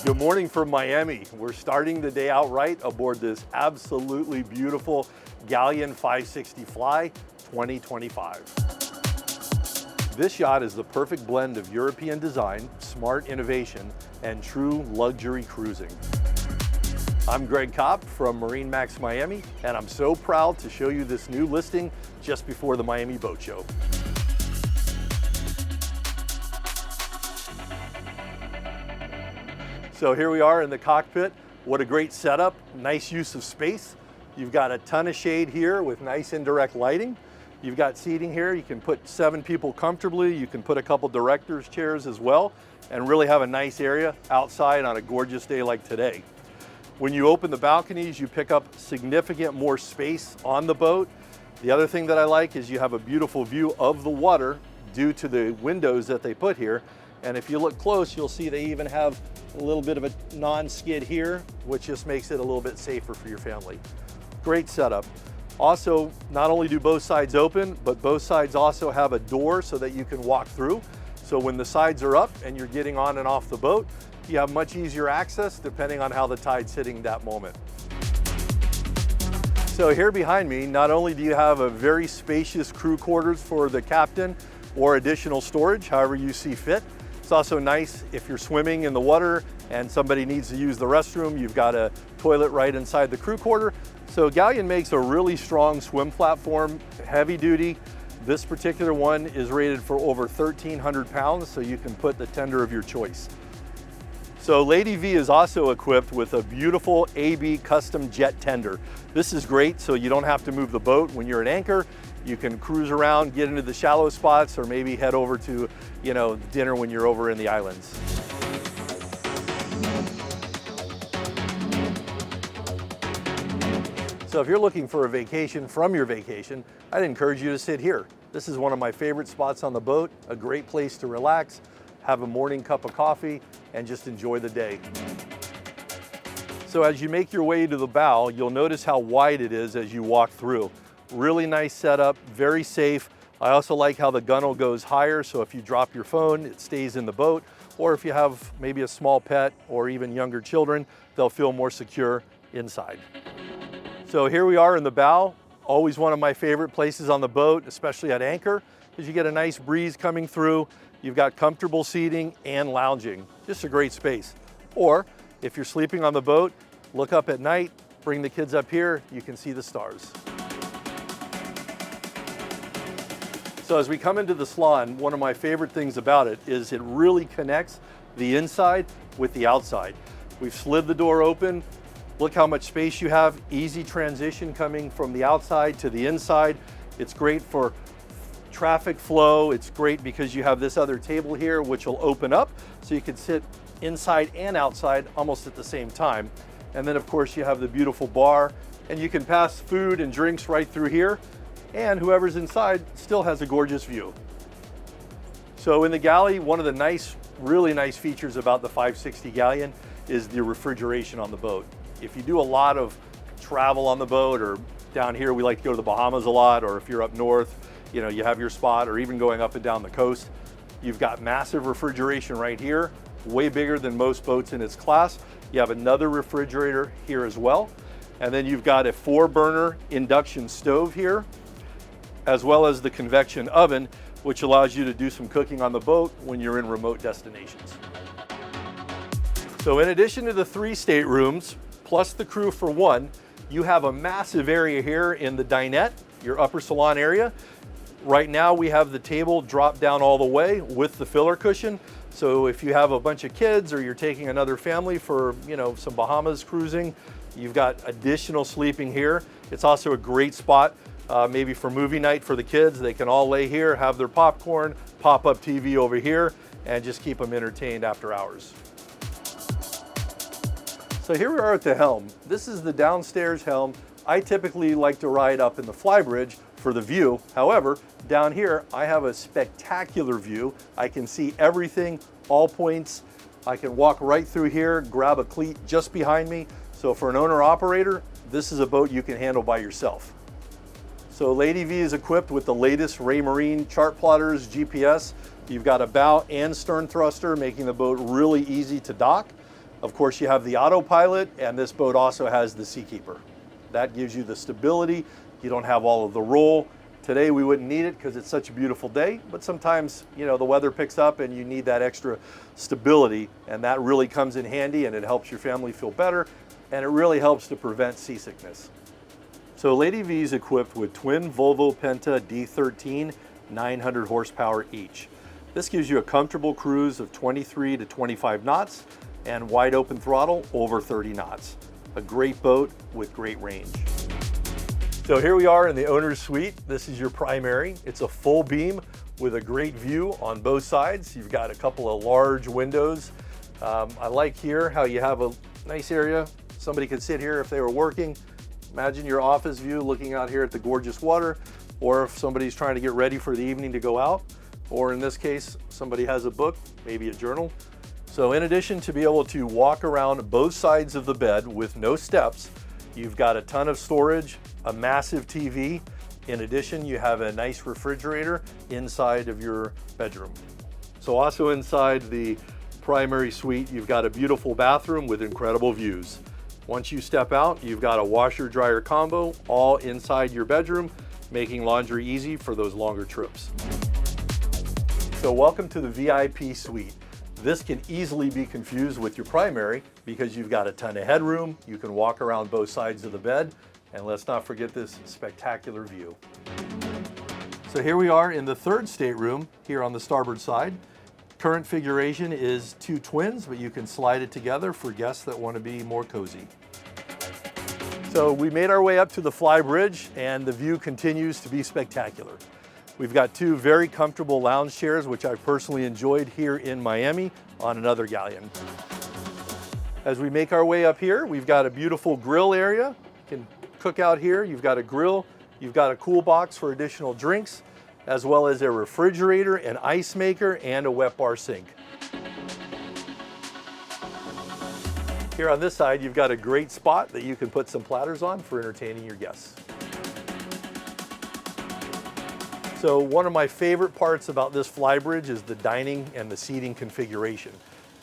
Good morning from Miami. We're starting the day out right aboard this absolutely beautiful Galeon 560 Fly 2025. This yacht is the perfect blend of European design, smart innovation, and true luxury cruising. I'm Gregg Kopp from MarineMax Miami, and I'm so proud to show you this new listing just before the Miami Boat Show. So here we are in the cockpit. What a great setup, nice use of space. You've got a ton of shade here with nice indirect lighting. You've got seating here. You can put 7 people comfortably. You can put a couple director's chairs as well and really have a nice area outside on a gorgeous day like today. When you open the balconies, you pick up significant more space on the boat. The other thing that I like is you have a beautiful view of the water due to the windows that they put here. And if you look close, you'll see they even have a little bit of a non-skid here, which just makes it a little bit safer for your family. Great setup. Also, not only do both sides open, but both sides also have a door so that you can walk through. So when the sides are up and you're getting on and off the boat, you have much easier access depending on how the tide's hitting that moment. So here behind me, not only do you have a very spacious crew quarters for the captain or additional storage, however you see fit. It's also nice if you're swimming in the water and somebody needs to use the restroom, you've got a toilet right inside the crew quarter. So Galeon makes a really strong swim platform, heavy duty. This particular one is rated for over 1,300 pounds, so you can put the tender of your choice. So Lady V is also equipped with a beautiful AB custom jet tender. This is great so you don't have to move the boat when you're at anchor. You can cruise around, get into the shallow spots, or maybe head over to, dinner when you're over in the islands. So if you're looking for a vacation from your vacation, I'd encourage you to sit here. This is one of my favorite spots on the boat, a great place to relax, have a morning cup of coffee, and just enjoy the day. So as you make your way to the bow, you'll notice how wide it is as you walk through. Really nice setup, very safe. I also like how the gunnel goes higher, so if you drop your phone, it stays in the boat, or if you have maybe a small pet or even younger children, they'll feel more secure inside. So here we are in the bow, always one of my favorite places on the boat, especially at anchor, because you get a nice breeze coming through. You've got comfortable seating and lounging, just a great space. Or if you're sleeping on the boat, look up at night, bring the kids up here, you can see the stars. So as we come into the Salon, one of my favorite things about it is it really connects the inside with the outside. We've slid the door open. Look how much space you have. Easy transition coming from the outside to the inside. It's great for traffic flow. It's great because you have this other table here, which will open up so you can sit inside and outside almost at the same time. And then of course you have the beautiful bar, and you can pass food and drinks right through here. And whoever's inside still has a gorgeous view. So in the galley, one of the really nice features about the 560 Galeon is the refrigeration on the boat. If you do a lot of travel on the boat, or down here we like to go to the Bahamas a lot, or if you're up north, you have your spot, or even going up and down the coast, you've got massive refrigeration right here, way bigger than most boats in its class. You have another refrigerator here as well. And then you've got a 4-burner induction stove here, as well as the convection oven, which allows you to do some cooking on the boat when you're in remote destinations. So in addition to the 3 staterooms, plus the crew for 1, you have a massive area here in the dinette, your upper salon area. Right now we have the table dropped down all the way with the filler cushion. So if you have a bunch of kids or you're taking another family for some Bahamas cruising, you've got additional sleeping here. It's also a great spot maybe for movie night for the kids. They can all lay here, have their popcorn, pop-up TV over here, and just keep them entertained after hours. So here we are at the helm. This is the downstairs helm. I typically like to ride up in the Flybridge for the view. However, down here, I have a spectacular view. I can see everything, all points. I can walk right through here, grab a cleat just behind me. So for an owner-operator, this is a boat you can handle by yourself. So Lady V is equipped with the latest Raymarine chart plotters, GPS. You've got a bow and stern thruster, making the boat really easy to dock. Of course, you have the autopilot, and this boat also has the Seakeeper. That gives you the stability. You don't have all of the roll. Today we wouldn't need it because it's such a beautiful day, but sometimes, you know, the weather picks up and you need that extra stability, and that really comes in handy, and it helps your family feel better, and it really helps to prevent seasickness. So Lady V is equipped with twin Volvo Penta D13, 900 horsepower each. This gives you a comfortable cruise of 23 to 25 knots and wide open throttle over 30 knots. A great boat with great range. So here we are in the owner's suite. This is your primary. It's a full beam with a great view on both sides. You've got a couple of large windows. I like here how you have a nice area. Somebody could sit here if they were working. Imagine your office view looking out here at the gorgeous water, or if somebody's trying to get ready for the evening to go out, or in this case, somebody has a book, maybe a journal. So in addition to be able to walk around both sides of the bed with no steps, you've got a ton of storage, a massive TV. In addition, you have a nice refrigerator inside of your bedroom. So also inside the primary suite, you've got a beautiful bathroom with incredible views. Once you step out, you've got a washer-dryer combo all inside your bedroom, making laundry easy for those longer trips. So welcome to the VIP suite. This can easily be confused with your primary because you've got a ton of headroom, you can walk around both sides of the bed, and let's not forget this spectacular view. So here we are in the third stateroom here on the starboard side. Current configuration is two twins, but you can slide it together for guests that want to be more cozy. So we made our way up to the Flybridge, and the view continues to be spectacular. We've got two very comfortable lounge chairs, which I personally enjoyed here in Miami on another Galeon. As we make our way up here, we've got a beautiful grill area. You can cook out here. You've got a grill, you've got a cool box for additional drinks, as well as a refrigerator, an ice maker, and a wet bar sink. Here on this side, you've got a great spot that you can put some platters on for entertaining your guests. So one of my favorite parts about this Flybridge is the dining and the seating configuration.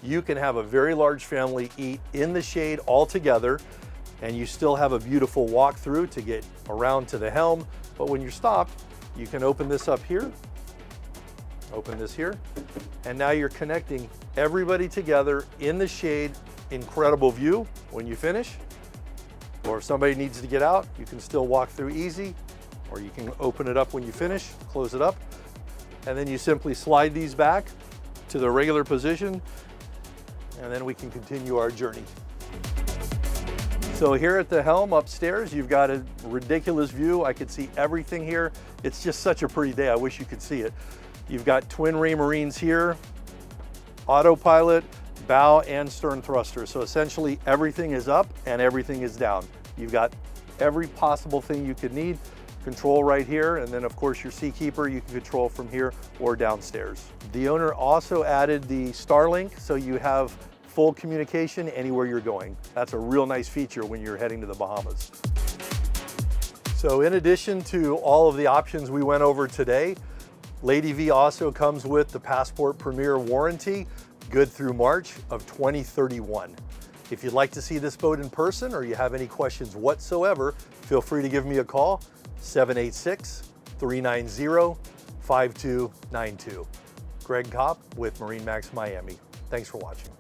You can have a very large family eat in the shade all together, and you still have a beautiful walk through to get around to the helm. But when you're stopped, you can open this up here, open this here, and now you're connecting everybody together in the shade. Incredible view when you finish. Or if somebody needs to get out, you can still walk through easy, or you can open it up when you finish, close it up, and then you simply slide these back to the regular position, and then we can continue our journey. So here at the helm upstairs, you've got a ridiculous view. I could see everything here. It's just such a pretty day. I wish you could see it. You've got twin ray marines here, autopilot, bow and stern thruster. So essentially everything is up and everything is down. You've got every possible thing you could need. Control right here, and then of course your Seakeeper you can control from here or downstairs. The owner also added the Starlink, so you have full communication anywhere you're going. That's a real nice feature when you're heading to the Bahamas. So in addition to all of the options we went over today, Lady V also comes with the Passport Premier warranty, good through March of 2031. If you'd like to see this boat in person or you have any questions whatsoever, feel free to give me a call, 786-390-5292. Gregg Kopp with MarineMax Miami. Thanks for watching.